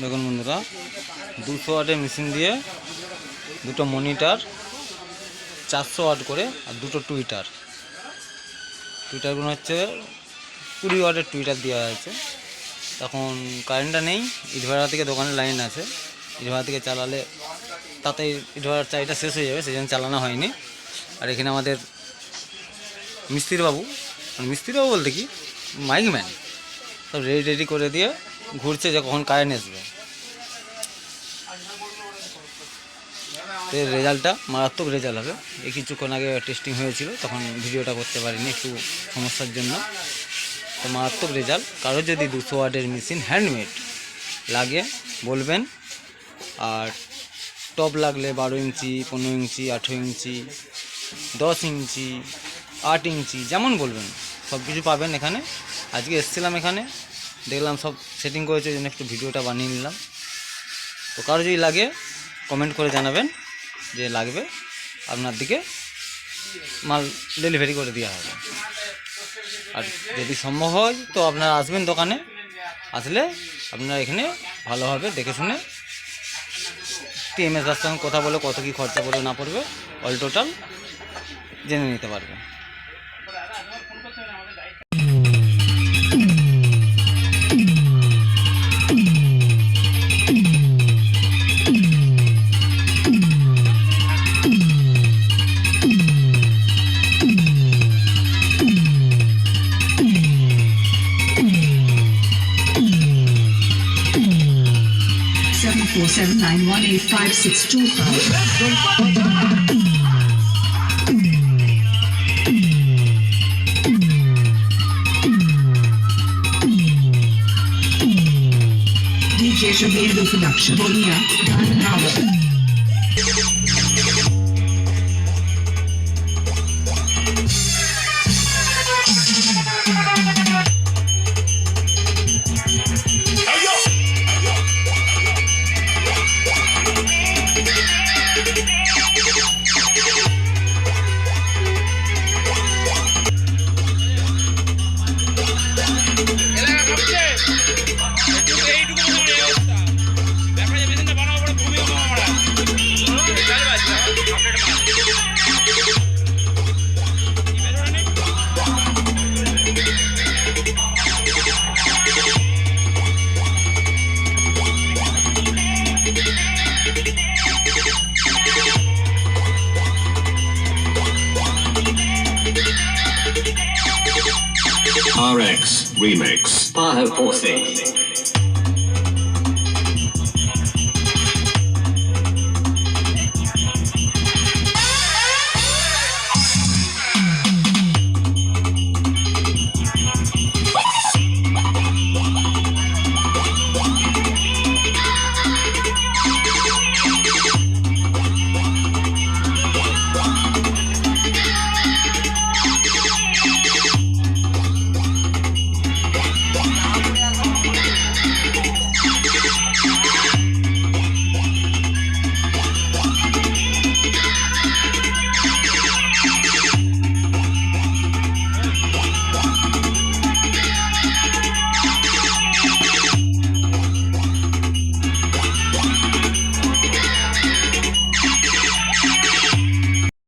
দেখুন বন্ধুরা, 200 ওয়াটের মেশিন দিয়ে দুটো মনিটর 400 ওয়াট করে আর দুটো টুইটারগুলো হচ্ছে 20 ওয়াটের টুইটার দেওয়া হয়েছে। তখন কারেন্টটা নেই, ইটভাড়া থেকে দোকানের লাইন আছে, ইটভাড়া থেকে চালালে তাতে ইটভাড়ার চাহিদা শেষ হয়ে যাবে, সেই জন্য চালানো হয়নি। আর এখানে আমাদের মিস্ত্রিবাবু, মানে মিস্ত্রিবাবু বলতে কি মাইকম্যান, সব রেডি করে দিয়ে ঘুরছে যে কখন কারেন্ট আসবে। তো এর রেজাল্টটা মারাত্মক রেজাল্ট হবে। এই কিছুক্ষণ আগে টেস্টিং হয়েছিল, তখন ভিডিওটা করতে পারিনি একটু সমস্যার জন্য। তো মারাত্মক রেজাল্ট। কারো যদি 200 ওয়াটের মেশিন হ্যান্ডমেড লাগে বলবেন। আর টপ লাগলে 12 ইঞ্চি, 15 ইঞ্চি, 18 ইঞ্চি, 10 ইঞ্চি, 8 ইঞ্চি, যেমন বলবেন সব কিছু পাবেন এখানে। আজকে এসেছিলাম এখানে, দেখলাম সব সেটিং করেছে, ওই জন্য একটু ভিডিওটা বানিয়ে নিলাম। তো কারো যদি লাগে কমেন্ট করে জানাবেন যে লাগবে, আপনার দিকে মাল ডেলিভারি করে দেওয়া হবে। আর যদি সম্ভব হয় তো আপনারা আসবেন দোকানে, আসলে আপনারা এখানে ভালোভাবে দেখে শুনে টিএমএস দার সঙ্গে কথা বলে কত কী খরচা পড়বে না পড়বে অল টোটাল জেনে নিতে পারবেন। DJ Shabir Production, Bonia, Power. RX Remix. Paho Porsi.